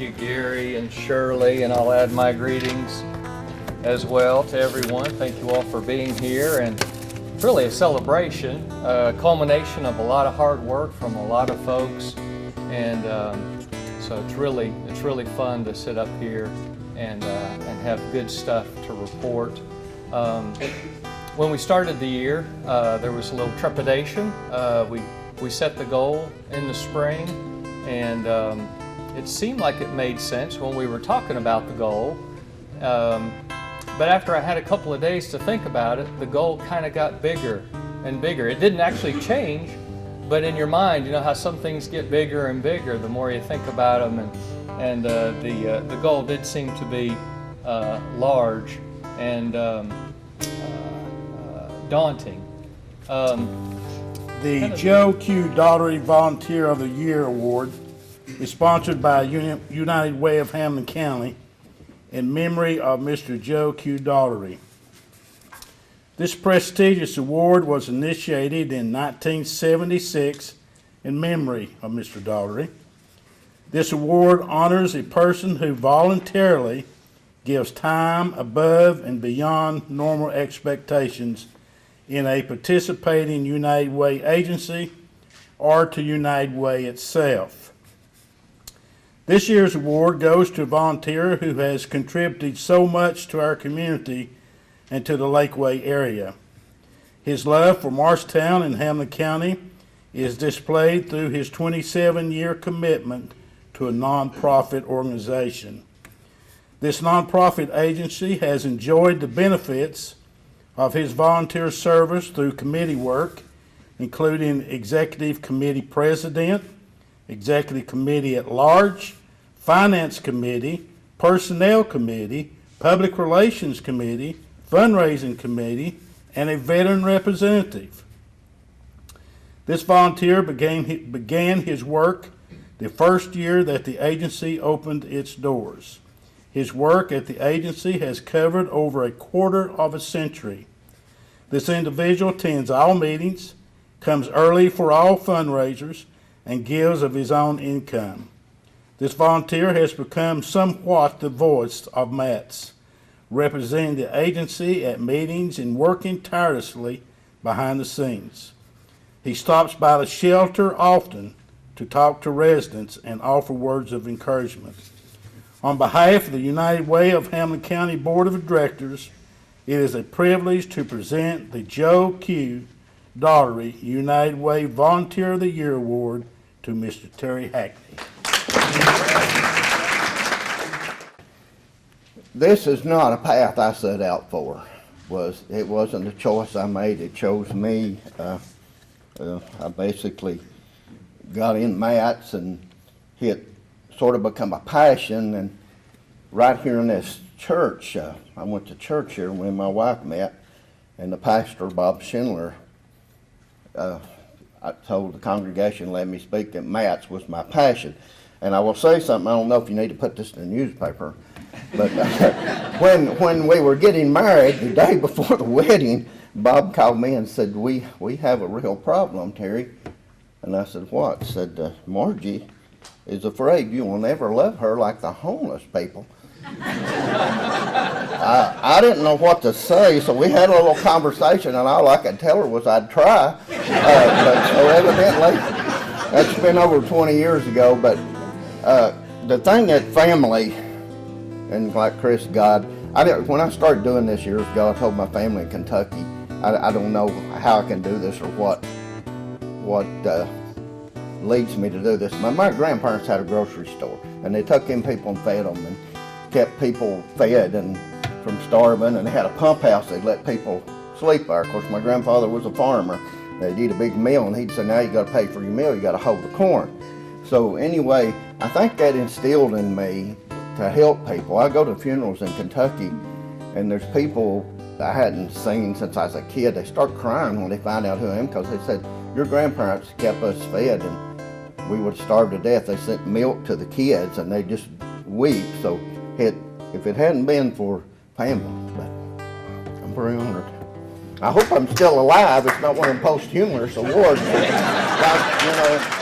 Thank you, Gary and Shirley, and I'll add my greetings as well to everyone. Thank you all for being here, and it's really a celebration, a culmination of a lot of hard work from a lot of folks, and so it's really fun to sit up here and have good stuff to report. When we started the year, there was a little trepidation. We set the goal in the spring, and it seemed like it made sense when we were talking about the goal. But after I had a couple of days to think about it, the goal kind of got bigger and bigger. It didn't actually change, but in your mind, you know how some things get bigger and bigger the more you think about them, and the goal did seem to be large and daunting. The Joe Q. Dougherty Volunteer of the Year Award is sponsored by United Way of Hamlin County in memory of Mr. Joe Q. Dougherty. This prestigious award was initiated in 1976 in memory of Mr. Dougherty. This award honors a person who voluntarily gives time above and beyond normal expectations in a participating United Way agency or to United Way itself. This year's award goes to a volunteer who has contributed so much to our community and to the Lakeway area. His love for Morristown and Hamlin County is displayed through his 27-year commitment to a nonprofit organization. This nonprofit agency has enjoyed the benefits of his volunteer service through committee work, including Executive Committee President, Executive Committee at Large, Finance Committee, Personnel Committee, Public Relations Committee, Fundraising Committee, and a Veteran Representative. This volunteer began his work the first year that the agency opened its doors. His work at the agency has covered over a quarter of a century. This individual attends all meetings, comes early for all fundraisers, and gives of his own income. This volunteer has become somewhat the voice of MATS, representing the agency at meetings and working tirelessly behind the scenes. He stops by the shelter often to talk to residents and offer words of encouragement. On behalf of the United Way of Hamlin County Board of Directors, it is a privilege to present the Joe Q. Dougherty United Way Volunteer of the Year Award to Mr. Terry Hackney. This is not a path I set out for. It wasn't a choice I made. It chose me. I basically got in MATS, and it sort of become a passion. And right here in this church, I went to church here when my wife met, and the pastor, Bob Schindler, I told the congregation, let me speak, that MATS was my passion. And I will say something, I don't know if you need to put this in the newspaper, but when we were getting married, the day before the wedding, Bob called me and said, we have a real problem, Terry. And I said, what? He said, Margie is afraid you will never love her like the homeless people. I didn't know what to say, so we had a little conversation, and all I could tell her was I'd try. But so evidently, that's been over 20 years ago, but the thing that family, and like Chris, God, when I started doing this years ago, I told my family in Kentucky, I don't know how I can do this or what leads me to do this. My grandparents had a grocery store, and they took in people and fed them and kept people fed and from starving, and they had a pump house they'd let people sleep there. Of course, my grandfather was a farmer. They'd eat a big meal, and he'd say, now you got to pay for your meal, you got to hold the corn. So anyway, I think that instilled in me to help people. I go to funerals in Kentucky, and there's people I hadn't seen since I was a kid. They start crying when they find out who I am, because they said, your grandparents kept us fed, and we would starve to death. They sent milk to the kids, and they just weep. So if it hadn't been for family, but I'm very honored. I hope I'm still alive. It's not one of them posthumous awards. Like,